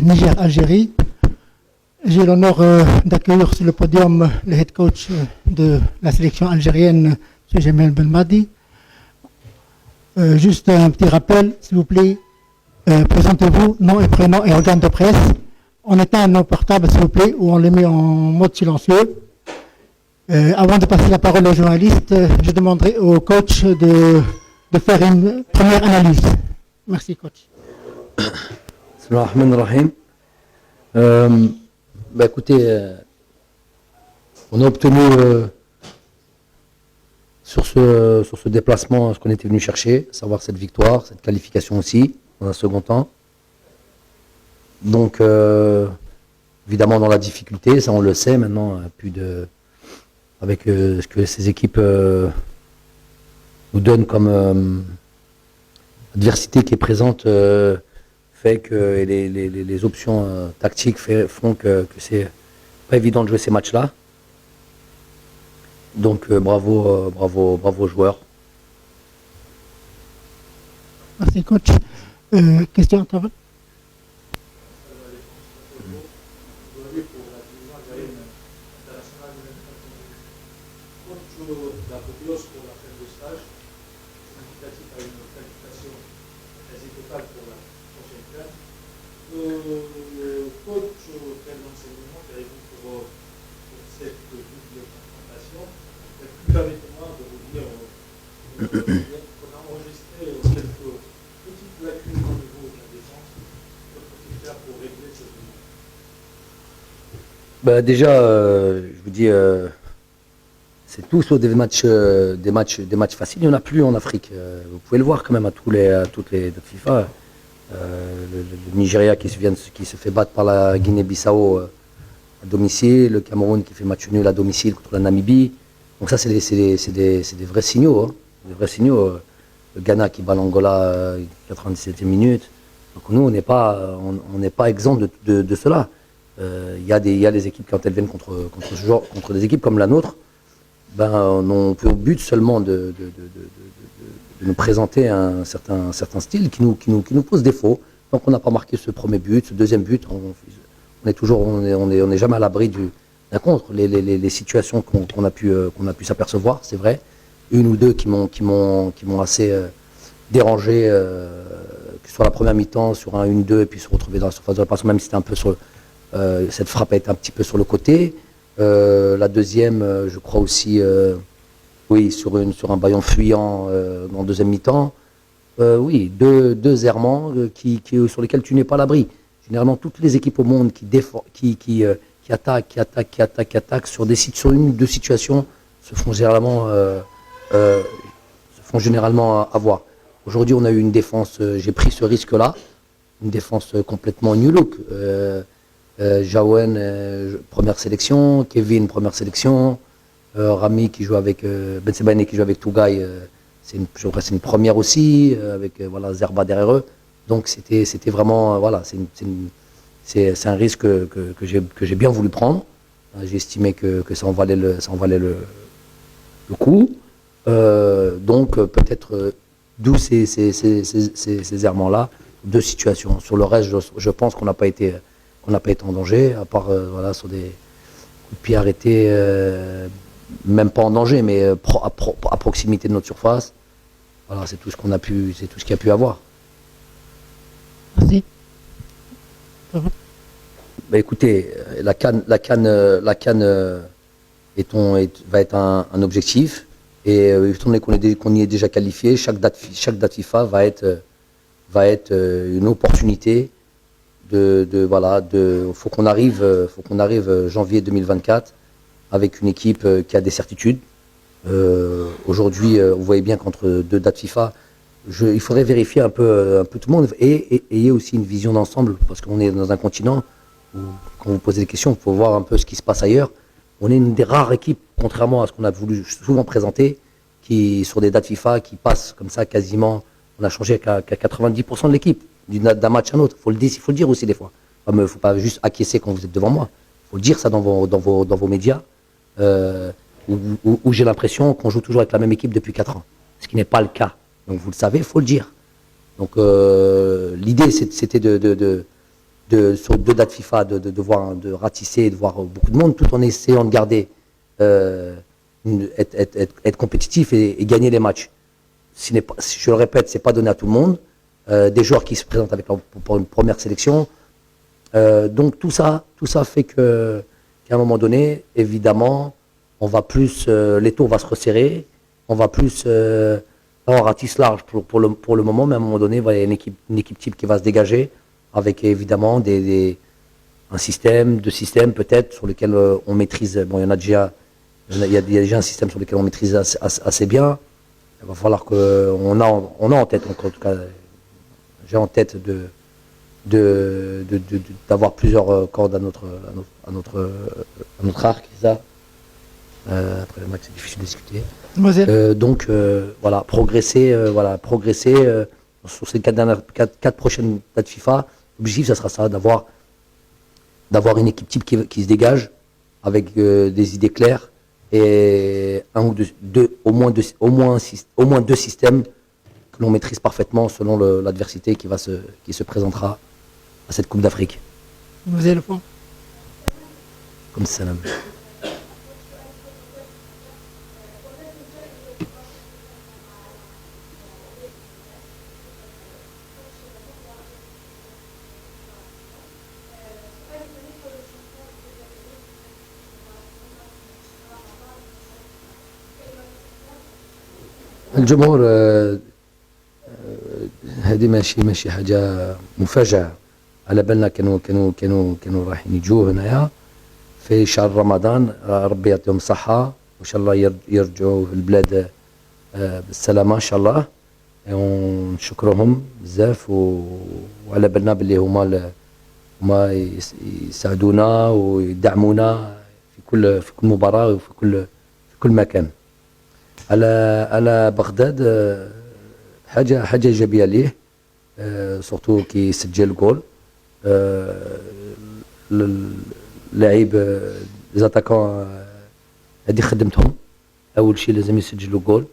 Niger-Algérie. J'ai l'honneur d'accueillir sur le podium le head coach de la sélection algérienne, M. Jamel Belmadi. Juste un petit rappel, s'il vous plaît. Présentez-vous, nom et prénom et organe de presse. On éteint nos portables, s'il vous plaît, ou on les met en mode silencieux. Avant de passer la parole aux journalistes, je demanderai au coach de faire une première analyse. Merci, coach. Bismillahirrahmanirrahim. Écoutez, on a obtenu sur ce déplacement ce qu'on était venu chercher, à savoir cette victoire, cette qualification aussi, dans un second temps. Donc, évidemment, dans la difficulté, ça on le sait maintenant, avec ce que ces équipes nous donnent comme adversité qui est présente, fait que les options tactiques font que c'est pas évident de jouer ces matchs-là. Donc, bravo aux joueurs. Merci, coach. Question à la Copios pour la fin de stage, significatif à une qualification quasi totale pour la prochaine classe. Coach, quel enseignement avez-vous pour cette double confrontation? Permettez-moi de vous dire qu'on a enregistré quelques petites lacunes au niveau de la défense. Que faut-il faire pour régler ce problème? Déjà, je vous dis, c'est tout sauf des matchs faciles. Il n'y en a plus en Afrique. Vous pouvez le voir quand même à toutes les FIFA. Le Nigeria qui se fait battre par la Guinée-Bissau à domicile, le Cameroun qui fait match nul à domicile contre la Namibie. Donc ça, c'est des vrais signaux. Hein. Des vrais signaux. Le Ghana qui bat l'Angola 97e minute. Donc nous, on n'est pas exempt de cela. Il y a des équipes quand elles viennent contre des équipes comme la nôtre. On peut au but seulement de nous présenter un certain style qui nous pose défaut. Donc on n'a pas marqué ce premier but, ce deuxième but, on est jamais à l'abri d'un contre. Les situations qu'on a pu s'apercevoir, c'est vrai, une ou deux qui m'ont assez dérangé, que ce soit la première mi-temps sur un 1-2 et puis se retrouver dans la surface de réparation, même si c'était un peu cette frappe a été un petit peu sur le côté. La deuxième, je crois aussi, sur un ballon fuyant en deuxième mi-temps. Deux errements sur lesquels tu n'es pas à l'abri. Généralement, toutes les équipes au monde qui attaquent sur une ou deux situations se font généralement avoir. Aujourd'hui, on a eu une défense, j'ai pris ce risque-là, une défense complètement new look. Jaouen, première sélection, Kevin, première sélection, Rami qui joue avec Ben Sebaini qui joue avec Tougaï, je crois que c'est une première aussi, avec Zerba derrière eux. Donc c'était vraiment c'est un risque que j'ai bien voulu prendre. J'ai estimé que ça en valait le coup. Donc peut-être d'où ces errements-là, deux situations. Sur le reste, je pense qu'on n'a pas été en danger, à part sur des coups de pied arrêtés, même pas en danger, mais à proximité de notre surface. Voilà, c'est tout ce qu'il y a pu avoir. Merci. Écoutez, la CAN va être un objectif, et étant donné qu'on y est déjà qualifié, chaque date FIFA va être une opportunité. Faut qu'on arrive janvier 2024 avec une équipe qui a des certitudes. Aujourd'hui, vous voyez bien qu'entre deux dates FIFA, il faudrait vérifier un peu tout le monde et ayez aussi une vision d'ensemble, parce qu'on est dans un continent où, quand vous posez des questions, il faut voir un peu ce qui se passe ailleurs. On est une des rares équipes, contrairement à ce qu'on a voulu souvent présenter, qui sur des dates FIFA qui passent comme ça quasiment. On a changé qu'à 90% de l'équipe. D'un match à un autre, il faut le dire aussi des fois. Il ne faut pas juste acquiescer quand vous êtes devant moi. Il faut le dire ça dans vos médias, où j'ai l'impression qu'on joue toujours avec la même équipe depuis 4 ans, ce qui n'est pas le cas. Donc vous le savez, il faut le dire. Donc l'idée c'était de sur 2 dates FIFA, de ratisser, de voir beaucoup de monde, tout en essayant de garder, être compétitif et gagner les matchs. Je le répète, c'est pas donné à tout le monde. Des joueurs qui se présentent pour une première sélection. Donc tout ça fait qu'à un moment donné, évidemment, on va plus, l'étau va se resserrer, on va plus avoir un tisse large pour le moment, mais à un moment donné, il va y avoir une équipe type qui va se dégager, avec évidemment un système, 2 systèmes peut-être, sur lesquels on maîtrise, bon il y en a déjà, il y a déjà un système sur lequel on maîtrise assez bien. Il va falloir qu'on a en tête, en tout cas, j'ai en tête d'avoir plusieurs cordes à notre arc, c'est ça. Après le match, c'est difficile de discuter. Donc voilà, progresser sur ces 4 prochaines dates FIFA. L'objectif, ça sera ça, d'avoir une équipe type qui se dégage avec des idées claires et au moins deux systèmes que l'on maîtrise parfaitement selon l'adversité qui se présentera à cette Coupe d'Afrique. Vous avez le point. Comme salam. الجمهور هذه ماشي حاجة مفاجأة على بالنا كانوا رايحين يجوا هنايا في شهر رمضان ربي يعطيهم صحة وإن شاء الله يرجعوا في البلاد بالسلامة إن شاء الله ونشكرهم بزاف وعلى بالنا باللي هما يساعدونا ويدعمونا في كل مباراة وفي كل مكان. على بغداد حاجة إيجابية ليه سورتو كي يسجل الجول اللاعب ليزاتاكون هذه خدمتهم أول شيء لازم يسجلوا جول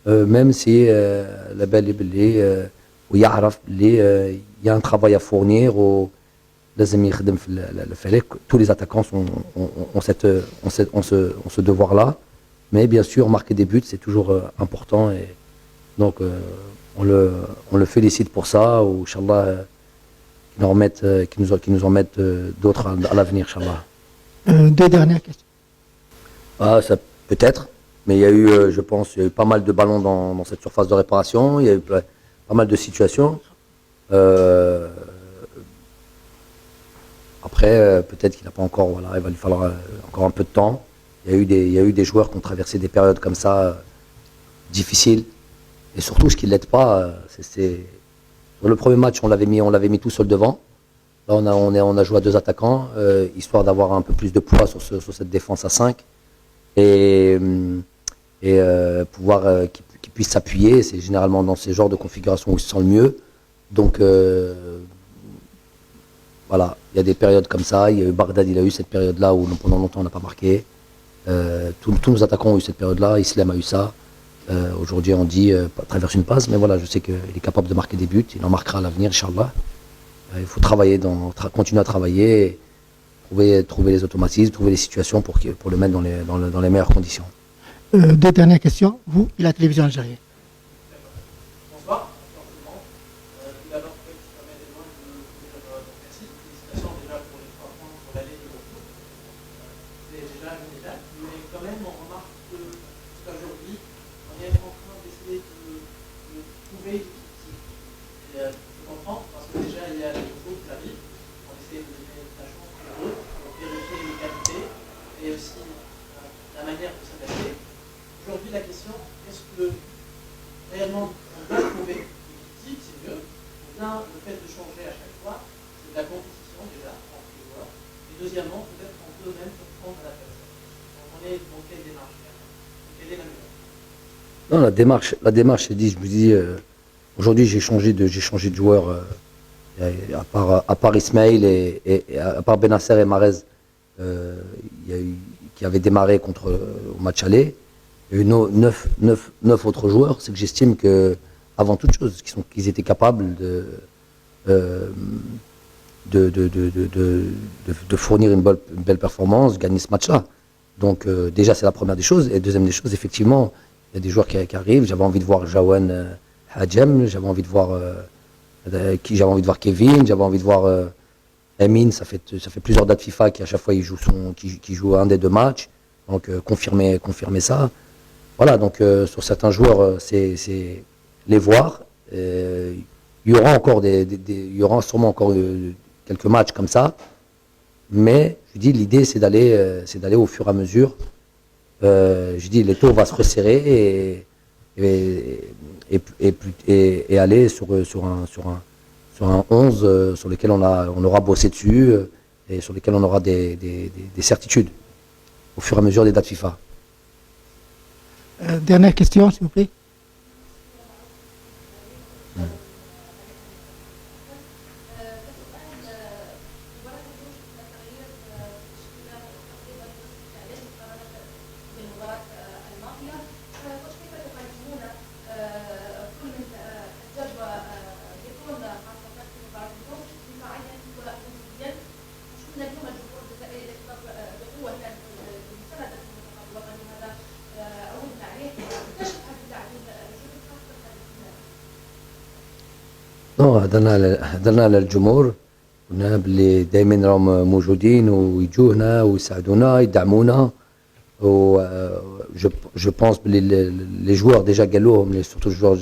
ميم سي على بالي باللي ويعرف باللي يا ان ترافاي ا فورنير ولازم يخدم في الفريق tous les attaquants ont ce devoir là. Mais bien sûr, marquer des buts, c'est toujours important. Et donc, on le félicite pour ça. Ou, Inch'Allah, qu'ils nous en mettent d'autres à l'avenir, Inch'Allah. 2 dernières questions. Ah, ça peut-être. Mais il y a eu, je pense, il y a eu pas mal de ballons dans cette surface de réparation. Il y a eu pas mal de situations. Après, peut-être qu'il n'a pas encore, voilà, il va lui falloir encore un peu de temps. Il y a eu des joueurs qui ont traversé des périodes comme ça difficiles. Et surtout, ce qui ne l'aide pas, c'est dans le premier match, on l'avait mis tout seul devant. Là, on a joué à 2 attaquants, histoire d'avoir un peu plus de poids sur cette défense à 5 et pouvoir qu'ils puissent s'appuyer. C'est généralement dans ces genres de configurations où ils se sentent le mieux. Donc voilà, il y a des périodes comme ça. Il y a eu Bagdad, il a eu cette période-là où pendant longtemps on n'a pas marqué. Tous nos attaquants ont eu cette période-là, Islam a eu ça. Aujourd'hui, on dit traverse une passe, mais voilà, je sais qu'il est capable de marquer des buts, il en marquera à l'avenir, Inch'Allah. Il faut travailler, continuer à travailler, trouver les automatismes, trouver les situations pour le mettre dans les meilleures conditions. 2 dernières questions, vous et la télévision algérienne. Bonsoir, tout d'abord, peut-être que ça permet d'éloigner de merci. Félicitations déjà pour les 3 points sur l'année de retour. C'est déjà une étape, mais quand même, on remarque qu'aujourd'hui, on est en train d'essayer de trouver l'équipe. Je comprends, parce que déjà, il y a les autres qui arrivent. On essaie de donner la chance aux autres pour vérifier les qualités et aussi la manière de s'adapter. Aujourd'hui, la question, est-ce que réellement on doit trouver une équipe, c'est mieux, ou bien le fait de changer à chaque fois, c'est de la compétition déjà entre les joueurs. Et deuxièmement, peut-être on peut même comprendre l'adversaire. On est dans quelle démarche faire? Quelle est la meilleure? Non, la démarche, c'est dit, je me dis, aujourd'hui j'ai changé de joueur, à part Ismail et à part Benasser et Marez, qui avaient démarré au match aller. Il y a eu 9 autres joueurs. C'est que j'estime que, avant toute chose, qu'ils étaient capables de fournir une belle performance, gagner ce match-là. Donc déjà c'est la première des choses. Et deuxième des choses, effectivement, il y a des joueurs qui arrivent. J'avais envie de voir Jawan Hadjem, j'avais envie de voir Kevin, j'avais envie de voir Emin. Ça fait plusieurs dates FIFA qui à chaque fois il joue un des deux matchs. Donc confirmer ça. Voilà, donc sur certains joueurs, c'est les voir. Il y aura encore il y aura sûrement encore quelques matchs comme ça, mais je dis l'idée c'est d'aller au fur et à mesure. Je dis l'étau va se resserrer et aller sur un 11 sur lequel on aura bossé dessus et sur lequel on aura des certitudes au fur et à mesure des dates FIFA. Dernière question, s'il vous plaît. هدرنا على الجمهور قلنا باللي دائما راهم موجودين ويجوا هنا ويساعدونا يدعمونا و جو بونس باللي لي جوار ديجا قالوهم سورتو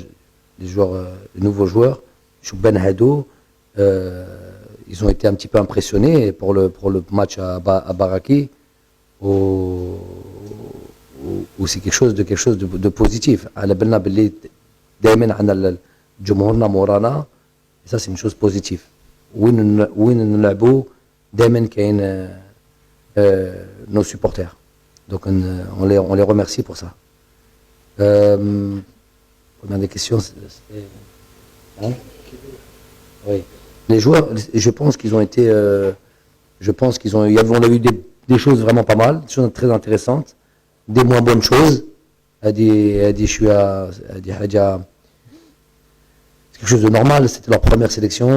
les joueurs les nouveaux joueurs شبان هادو ils ont été un petit peu impressionnés pour le match à Baraki ou c'est quelque chose de positif على بالنا باللي دائما عندنا جمهورنا مورانا. Et ça, c'est une chose positive. وين نلعبوا دائما كاين nos supporters. Donc on les remercie pour ça. On a des questions. Hein? Oui. Les joueurs, je pense qu'ils ont été, on a eu des choses vraiment pas mal, des choses très intéressantes, des moins bonnes choses. C'est quelque chose de normal, c'était leur première sélection.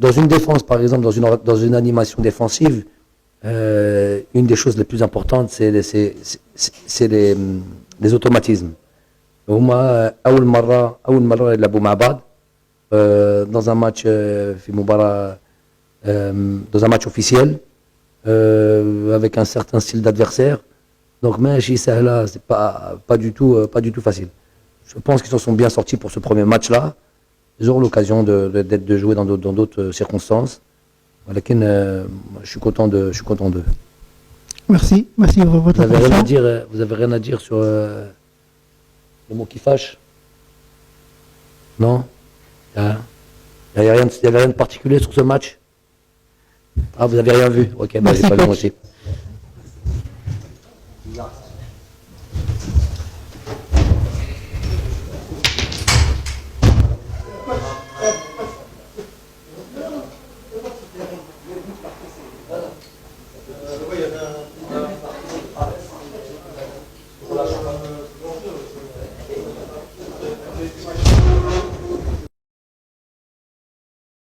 Dans une défense, par exemple, dans une animation défensive, une des choses les plus importantes, c'est les automatismes. أول مرة يلعبوا مع بعض dans un match في مباراة dans un match officiel avec un certain style d'adversaire. Donc ماشي سهلة, c'est pas du tout facile. Je pense qu'ils s'en sont bien sortis pour ce premier match-là. Ils auront l'occasion de jouer dans d'autres circonstances. Je suis content d'eux. Merci pour votre attention. Vous avez rien à dire sur le mot qui fâche? Non? Il n'y avait rien de particulier sur ce match? Ah, vous n'avez rien vu? Ok, j'ai pas vu moi aussi.